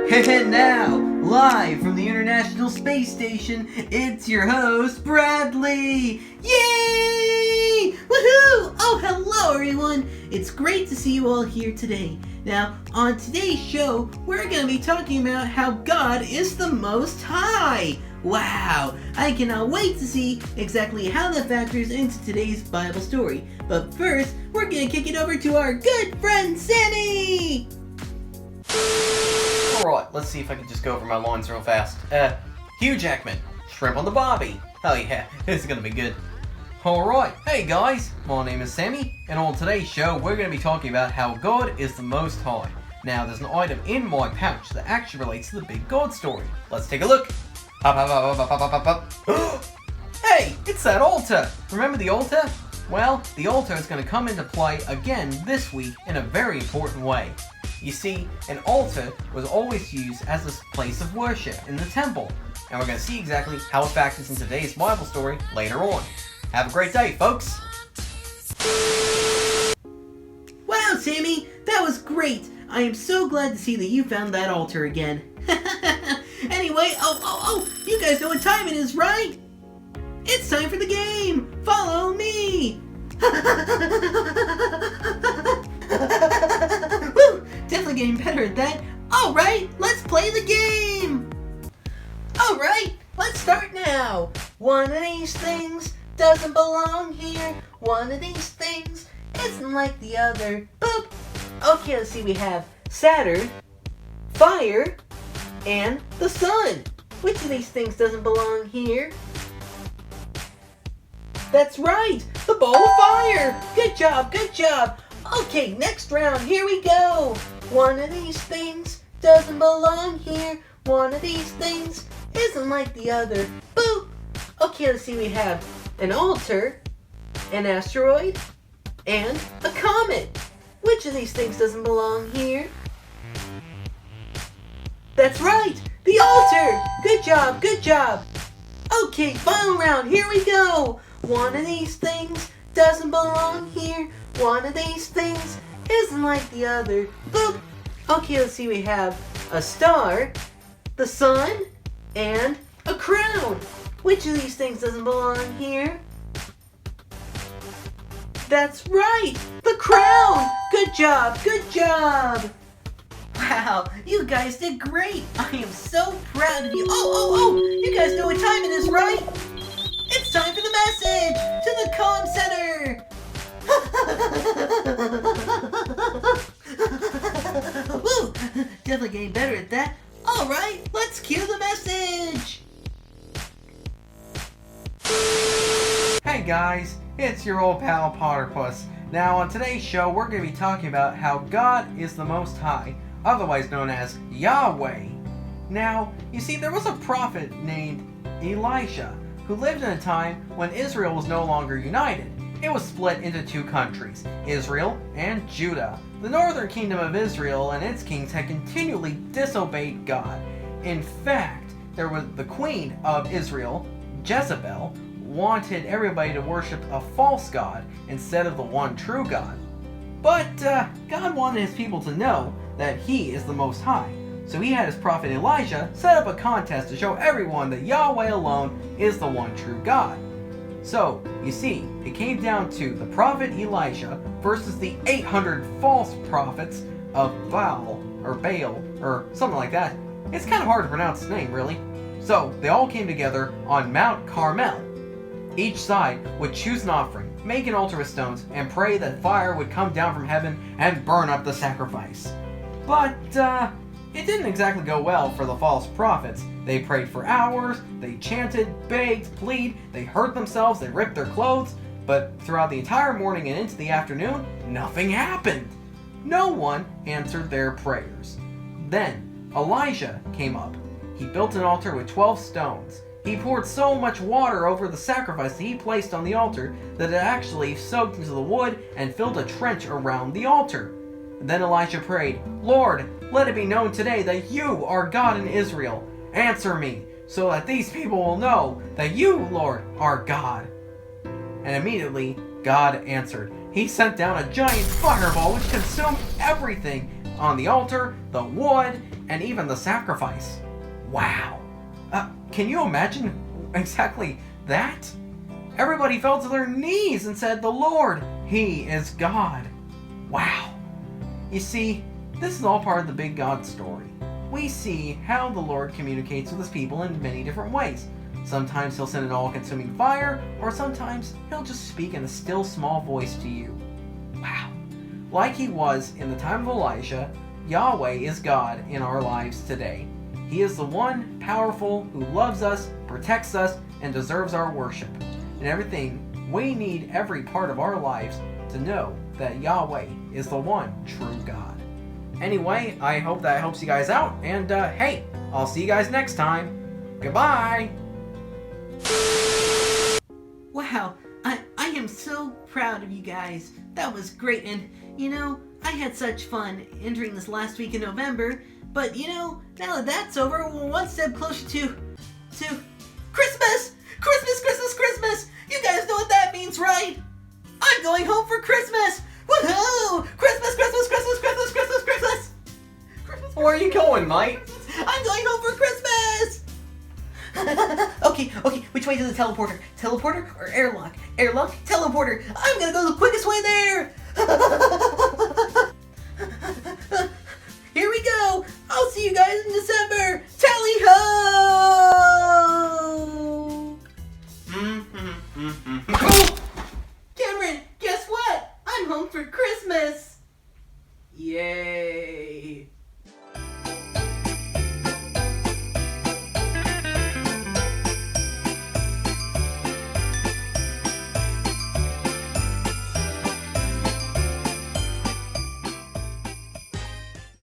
And now, live from the International Space Station, it's your host, Bradley! Yay! Woohoo! Oh, hello everyone! It's great to see you all here today. Now, on today's show, we're going to be talking about how God is the Most High. Wow! I cannot wait to see exactly how that factors into today's Bible story. But first, we're going to kick it over to our good friend, Sammy! Alright, let's see if I can just go over my lines real fast. Hugh Jackman, shrimp on the barbie. Hell yeah, this is gonna be good. Alright, hey guys, my name is Sammy, and on today's show we're gonna be talking about how God is the Most High. Now, there's an item in my pouch that actually relates to the big God story. Let's take a look. Hop, hop, hop, hop, hop, hop, hop. Hey, it's that altar! Remember the altar? Well, the altar is gonna come into play again this week in a very important way. You see, an altar was always used as a place of worship in the temple, and we're going to see exactly how it factors in today's Bible story later on. Have a great day, folks! Wow, Sammy, that was great! I am so glad to see that you found that altar again. Anyway, you guys know what time it is, right? It's time for the game! Follow me! Woo! Definitely getting better at that. Alright, let's play the game! Alright, let's start now. One of these things doesn't belong here. One of these things isn't like the other. Boop! Okay, let's see, we have Saturn, fire, and the sun. Which of these things doesn't belong here? That's right, the ball of fire! Good job, good job! Okay, next round, here we go! One of these things doesn't belong here. One of these things isn't like the other. Boop! Okay, let's see, we have an altar, an asteroid, and a comet. Which of these things doesn't belong here? That's right, the altar! Good job, good job! Okay, final round, here we go! One of these things doesn't belong here. One of these things isn't like the other. Boop! Okay, let's see, we have a star, the sun, and a crown. Which of these things doesn't belong here? That's right! The crown! Good job, good job! Wow, you guys did great! I am so proud of you. You guys know what time it is, right? It's time for the message to the comm center! Woo! Definitely getting better at that. Alright, let's cue the message! Hey guys, it's your old pal Potterpuss. Now, on today's show, we're going to be talking about how God is the Most High, otherwise known as Yahweh. Now, you see, there was a prophet named Elisha who lived in a time when Israel was no longer united. It was split into two countries, Israel and Judah. The northern kingdom of Israel and its kings had continually disobeyed God. In fact, there was the queen of Israel, Jezebel, wanted everybody to worship a false god instead of the one true God. But God wanted his people to know that he is the Most High. So he had his prophet Elijah set up a contest to show everyone that Yahweh alone is the one true God. So, you see, it came down to the prophet Elisha versus the 800 false prophets of Baal, or something like that. It's kind of hard to pronounce his name, really. So, they all came together on Mt Carmel. Each side would choose an offering, make an altar with stones, and pray that fire would come down from heaven and burn up the sacrifice. But, it didn't exactly go well for the false prophets. They prayed for hours, they chanted, begged, pleaded, they hurt themselves, they ripped their clothes, but throughout the entire morning and into the afternoon, nothing happened. No one answered their prayers. Then Elijah came up. He built an altar with 12 stones. He poured so much water over the sacrifice that he placed on the altar that it actually soaked into the wood and filled a trench around the altar. Then Elijah prayed, "Lord, let it be known today that you are God in Israel. Answer me, so that these people will know that you, Lord, are God." And immediately, God answered. He sent down a giant fireball which consumed everything on the altar, the wood, and even the sacrifice. Wow. Can you imagine exactly that? Everybody fell to their knees and said, "The Lord, He is God." Wow. You see, this is all part of the big God story. We see how the Lord communicates with His people in many different ways. Sometimes He'll send an all-consuming fire, or sometimes He'll just speak in a still small voice to you. Wow. Like He was in the time of Elijah, Yahweh is God in our lives today. He is the one powerful who loves us, protects us, and deserves our worship. And everything, we need every part of our lives to know that Yahweh is the one true God. Anyway, I hope that helps you guys out, and hey, I'll see you guys next time. Goodbye! Wow, I am so proud of you guys. That was great, and you know, I had such fun entering this last week in November, but you know, now that that's over, we're one step closer to Christmas! Christmas, Christmas, Christmas! You guys know what that means, right? I'm going home for Christmas! Woohoo! Christmas, Christmas, Christmas, Christmas, Christmas, Christmas! Christmas, Where are you going, mate? I'm going home for Christmas! Okay, which way to the teleporter? Teleporter or airlock? Airlock, teleporter! I'm gonna go the quickest way there!